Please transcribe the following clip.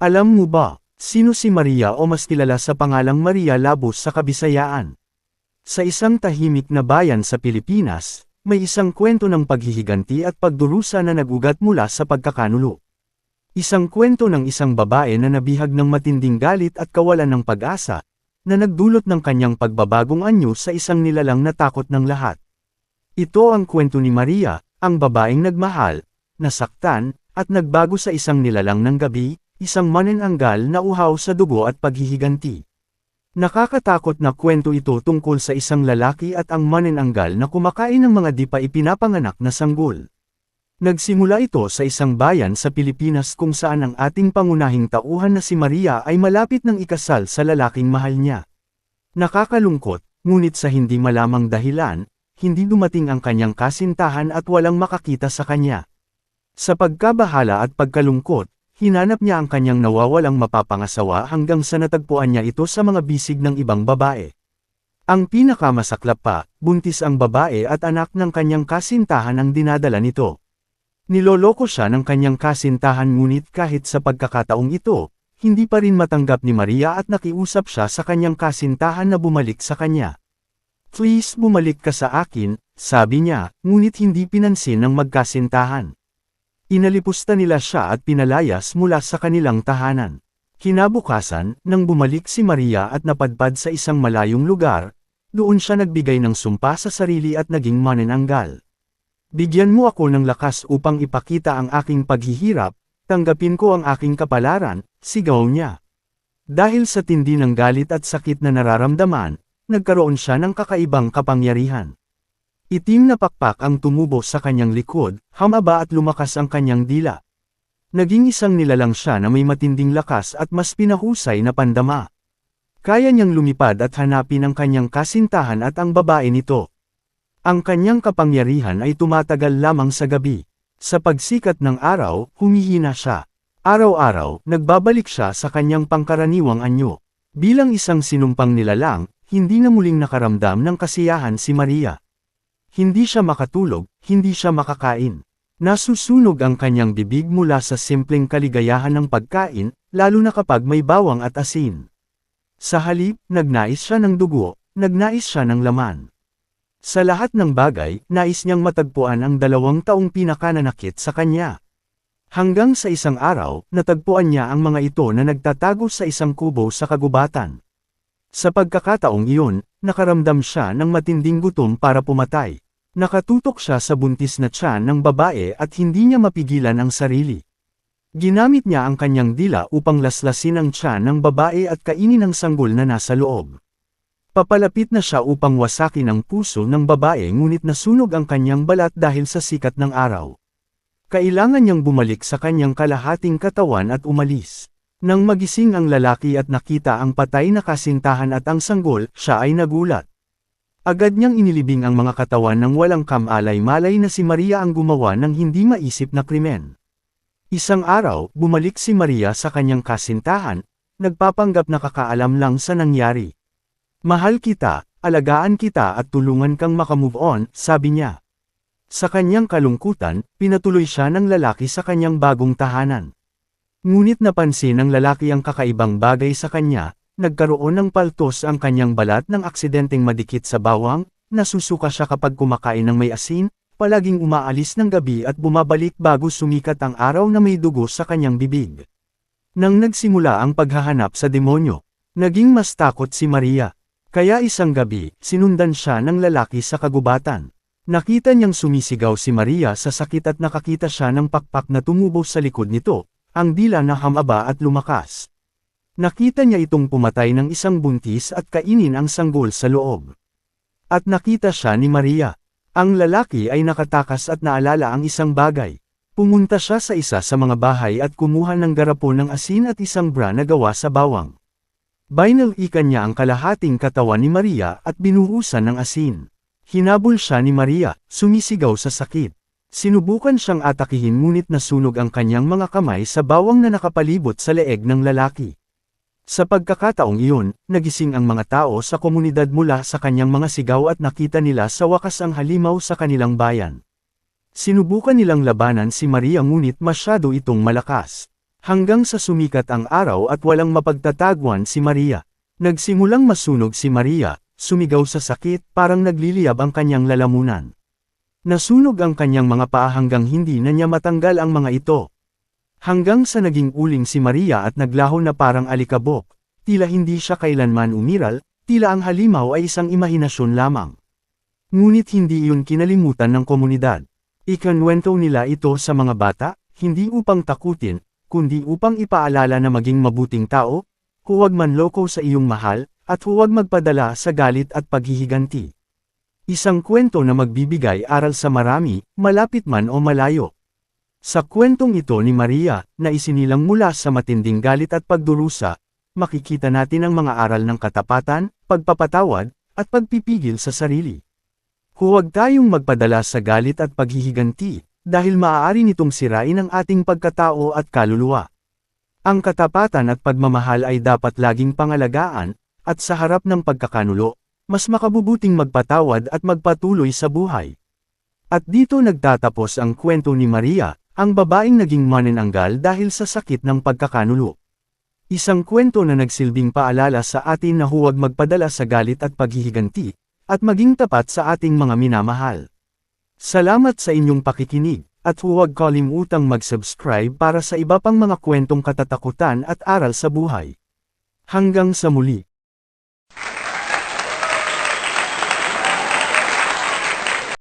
Alam mo ba, sino si Maria o mas kilala sa pangalang Maria Labus sa Kabisayaan? Sa isang tahimik na bayan sa Pilipinas, may isang kwento ng paghihiganti at pagdurusa na nagugat mula sa pagkakanulo. Isang kwento ng isang babae na nabihag ng matinding galit at kawalan ng pag-asa, na nagdulot ng kanyang pagbabagong anyo sa isang nilalang na takot ng lahat. Ito ang kwento ni Maria, ang babaeng nagmahal, nasaktan, at nagbago sa isang nilalang ng gabi, isang manananggal na uhaw sa dugo at paghihiganti. Nakakatakot na kwento ito tungkol sa isang lalaki at ang manananggal na kumakain ng mga di pa ipinapanganak na sanggol. Nagsimula ito sa isang bayan sa Pilipinas kung saan ang ating pangunahing tauhan na si Maria ay malapit ng ikasal sa lalaking mahal niya. Nakakalungkot, ngunit sa hindi malamang dahilan, hindi dumating ang kanyang kasintahan at walang makakita sa kanya. Sa pagkabahala at pagkalungkot, hinanap niya ang kanyang nawawalang mapapangasawa hanggang sa natagpuan niya ito sa mga bisig ng ibang babae. Ang pinakamasaklap pa, buntis ang babae at anak ng kanyang kasintahan ang dinadala nito. Niloloko siya ng kanyang kasintahan ngunit kahit sa pagkakataong ito, hindi pa rin matanggap ni Maria at nakiusap siya sa kanyang kasintahan na bumalik sa kanya. "Please bumalik ka sa akin," sabi niya, ngunit hindi pinansin ng magkasintahan. Inalipusta nila siya at pinalayas mula sa kanilang tahanan. Kinabukasan, nang bumalik si Maria at napadpad sa isang malayong lugar, doon siya nagbigay ng sumpa sa sarili at naging manananggal. "Bigyan mo ako ng lakas upang ipakita ang aking paghihirap, tanggapin ko ang aking kapalaran," sigaw niya. Dahil sa tindi ng galit at sakit na nararamdaman, nagkaroon siya ng kakaibang kapangyarihan. Itim na pakpak ang tumubo sa kanyang likod, hamaba at lumakas ang kanyang dila. Naging isang nilalang siya na may matinding lakas at mas pinahusay na pandama. Kaya niyang lumipad at hanapin ang kanyang kasintahan at ang babae nito. Ang kanyang kapangyarihan ay tumatagal lamang sa gabi. Sa pagsikat ng araw, humihina siya. Araw-araw, nagbabalik siya sa kanyang pangkaraniwang anyo. Bilang isang sinumpang nilalang, hindi na muling nakaramdam ng kasiyahan si Maria. Hindi siya makatulog, hindi siya makakain. Nasusunog ang kanyang bibig mula sa simpleng kaligayahan ng pagkain, lalo na kapag may bawang at asin. Sa halip, nagnais siya ng dugo, nagnais siya ng laman. Sa lahat ng bagay, nais niyang matagpuan ang 2 taong pinakananakit sa kanya. Hanggang sa isang araw, natagpuan niya ang mga ito na nagtatago sa isang kubo sa kagubatan. Sa pagkakataong iyon, nakaramdam siya ng matinding gutom para pumatay. Nakatutok siya sa buntis na tiyan ng babae at hindi niya mapigilan ang sarili. Ginamit niya ang kanyang dila upang laslasin ang tiyan ng babae at kainin ang sanggol na nasa loob. Papalapit na siya upang wasakin ang puso ng babae ngunit nasunog ang kanyang balat dahil sa sikat ng araw. Kailangan niyang bumalik sa kanyang kalahating katawan at umalis. Nang magising ang lalaki at nakita ang patay na kasintahan at ang sanggol, siya ay nagulat. Agad niyang inilibing ang mga katawan ng walang kamalay-malay na si Maria ang gumawa ng hindi maisip na krimen. Isang araw, bumalik si Maria sa kanyang kasintahan, nagpapanggap na kakaalam lang sa nangyari. "Mahal kita, alagaan kita at tulungan kang makamove on," sabi niya. Sa kanyang kalungkutan, pinatuloy siya ng lalaki sa kanyang bagong tahanan. Ngunit napansin ng lalaki ang kakaibang bagay sa kanya. Nagkaroon ng paltos ang kanyang balat ng aksidenteng madikit sa bawang, nasusuka siya kapag kumakain ng may asin, palaging umaalis ng gabi at bumabalik bago sumikat ang araw na may dugo sa kanyang bibig. Nang nagsimula ang paghahanap sa demonyo, naging mas takot si Maria. Kaya isang gabi, sinundan siya ng lalaki sa kagubatan. Nakita niyang sumisigaw si Maria sa sakit at nakakita siya ng pakpak na tumubo sa likod nito, ang dila na hamaba at lumakas. Nakita niya itong pumatay ng isang buntis at kainin ang sanggol sa loob. At nakita siya ni Maria. Ang lalaki ay nakatakas at naalala ang isang bagay. Pumunta siya sa isa sa mga bahay at kumuha ng garapon ng asin at isang bra na gawa sa bawang. Binalikan niya ang kalahating katawan ni Maria at binuhusan ng asin. Hinabol siya ni Maria, sumisigaw sa sakit. Sinubukan siyang atakihin ngunit nasunog ang kanyang mga kamay sa bawang na nakapalibot sa leeg ng lalaki. Sa pagkakataong iyon, nagising ang mga tao sa komunidad mula sa kanyang mga sigaw at nakita nila sa wakas ang halimaw sa kanilang bayan. Sinubukan nilang labanan si Maria ngunit masyado itong malakas. Hanggang sa sumikat ang araw at walang mapagtatagwan si Maria. Nagsimulang masunog si Maria, sumigaw sa sakit, parang nagliliyab ang kanyang lalamunan. Nasunog ang kanyang mga paa hanggang hindi na niya matanggal ang mga ito. Hanggang sa naging uling si Maria at naglaho na parang alikabok, tila hindi siya kailanman umiral, tila ang halimaw ay isang imahinasyon lamang. Ngunit hindi iyon kinalimutan ng komunidad. Ikinwento nila ito sa mga bata, hindi upang takutin, kundi upang ipaalala na maging mabuting tao, huwag manloko sa iyong mahal, at huwag magpadala sa galit at paghihiganti. Isang kwento na magbibigay aral sa marami, malapit man o malayo. Sa kwentong ito ni Maria, na isinilang mula sa matinding galit at pagdurusa, makikita natin ang mga aral ng katapatan, pagpapatawad, at pagpipigil sa sarili. Huwag tayong magpadala sa galit at paghihiganti, dahil maaari nitong sirain ang ating pagkatao at kaluluwa. Ang katapatan at pagmamahal ay dapat laging pangalagaan, at sa harap ng pagkakanulo, mas makabubuting magpatawad at magpatuloy sa buhay. At dito nagtatapos ang kwento ni Maria, ang babaeng naging manananggal dahil sa sakit ng pagkakanulo. Isang kwento na nagsilbing paalala sa atin na huwag magpadala sa galit at paghihiganti, at maging tapat sa ating mga minamahal. Salamat sa inyong pakikinig, at huwag kalimutang mag-subscribe para sa iba pang mga kwentong katatakutan at aral sa buhay. Hanggang sa muli.